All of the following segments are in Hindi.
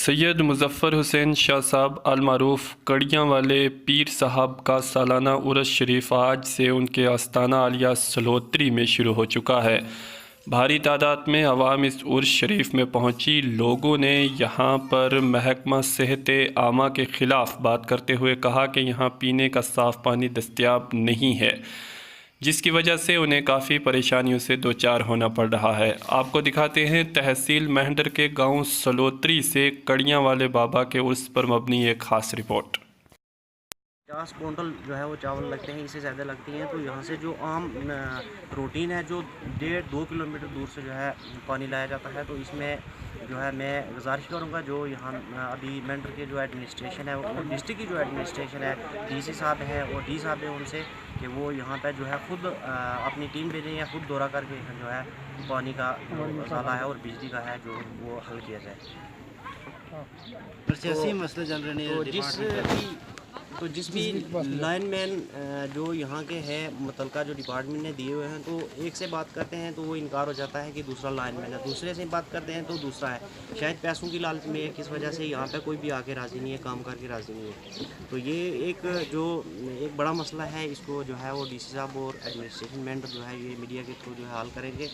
सैयद मुज़फ़्फ़र हुसैन शाह साहब अल-मारूफ़ कड़ियाँ वाले पीर साहब का सालाना उर्स शरीफ आज से उनके आस्ताना आलिया सलोत्री में शुरू हो चुका है। भारी तादाद में अवाम इस उर्स शरीफ में पहुँची। लोगों ने यहाँ पर महकमा सेहत आमा के ख़िलाफ़ बात करते हुए कहा कि यहाँ पीने का साफ़ पानी दस्तयाब नहीं है, जिसकी वजह से उन्हें काफ़ी परेशानियों से दो चार होना पड़ रहा है। आपको दिखाते हैं तहसील मेहंदर के गांव सलोत्री से कड़ियाँ वाले बाबा के उर्स पर मबनी एक ख़ास रिपोर्ट। 50 क्विंटल जो है वो चावल लगते हैं, इससे ज़्यादा लगती हैं। तो यहाँ से जो आम रूटीन है, जो 1.5-2 किलोमीटर दूर से जो है पानी लाया जाता है। तो इसमें जो है मैं गुजारिश करूँगा जो यहाँ अभी मेंढर के जो एडमिनिस्ट्रेशन है और डिस्ट्रिक्ट की जो एडमिनिस्ट्रेशन है, डीसी साहब है और डी साहब है, उनसे कि वो यहाँ पे जो है ख़ुद अपनी टीम भेजें या ख़ुद दौरा करके जो है पानी का मसाला है और बिजली का है जो वो हल किया जाए। सियासी मसले चल रहे हैं। तो जिस भी लाइनमैन जो यहाँ के हैं मुतलका जो डिपार्टमेंट ने दिए हुए हैं, तो एक से बात करते हैं तो वो इनकार हो जाता है कि दूसरा लाइनमैन है, दूसरे से बात करते हैं तो दूसरा है। शायद पैसों की लालच में किस वजह से यहाँ पे कोई भी आके राज़ी नहीं है, काम करके राज़ी नहीं है। तो ये एक बड़ा मसला है, इसको जो है वो डीसी साहब और एडमिनिस्ट्रेशन मेंबर जो है ये मीडिया के थ्रू जो है हल करेंगे।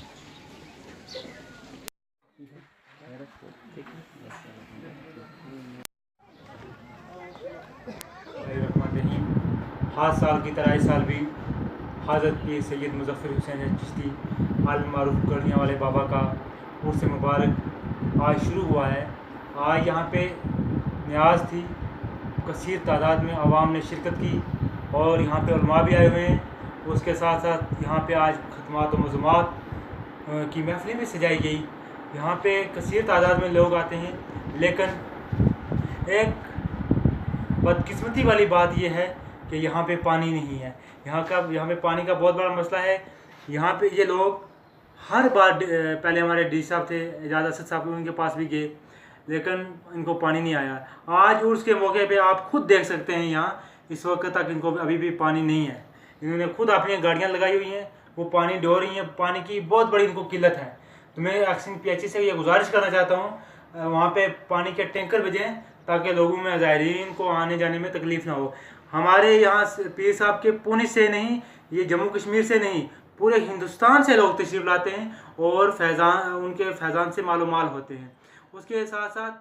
7 साल की तरह इस साल भी हज़रत पीर सैयद मुज़फ़्फ़र हुसैन चिश्ती अल-मारूफ़ कड़ियाँ वाले बाबा का उर्स मुबारक आज शुरू हुआ है। आज यहाँ पे न्याज़ थी, कसीर तादाद में आवाम ने शिरकत की और यहाँ पे उलमा भी आए हुए हैं। उसके साथ साथ यहाँ पे आज ख़त्मात व मज़ूमात की महफ़िलें भी सजाई गई। यहाँ पे कसीर तादाद में लोग आते हैं, लेकिन एक बदकिस्मती वाली बात यह है कि यहाँ पे पानी नहीं है। यहाँ पे पानी का बहुत बड़ा मसला है। यहाँ पे ये लोग हर बार पहले हमारे डी साहब थे एजाज असद साहब, उनके पास भी गए, लेकिन इनको पानी नहीं आया। आज उर्स के मौके पे आप खुद देख सकते हैं, यहाँ इस वक्त तक इनको अभी भी पानी नहीं है। इन्होंने खुद अपनी गाड़ियाँ लगाई हुई हैं, वो पानी ढो रही हैं। पानी की बहुत बड़ी इनको किल्लत है। तो मैं एक्शन PHC से ये गुजारिश करना चाहता हूँ वहाँ पे पानी के टैंकर भेजें ताकि लोगों में ज़ायरीन को आने जाने में तकलीफ़ ना हो। हमारे यहाँ पीर साहब के पुणे से नहीं, ये जम्मू कश्मीर से नहीं, पूरे हिंदुस्तान से लोग तशरीफ़ लाते हैं और उनके फैज़ान से मालूमाल होते हैं। उसके साथ साथ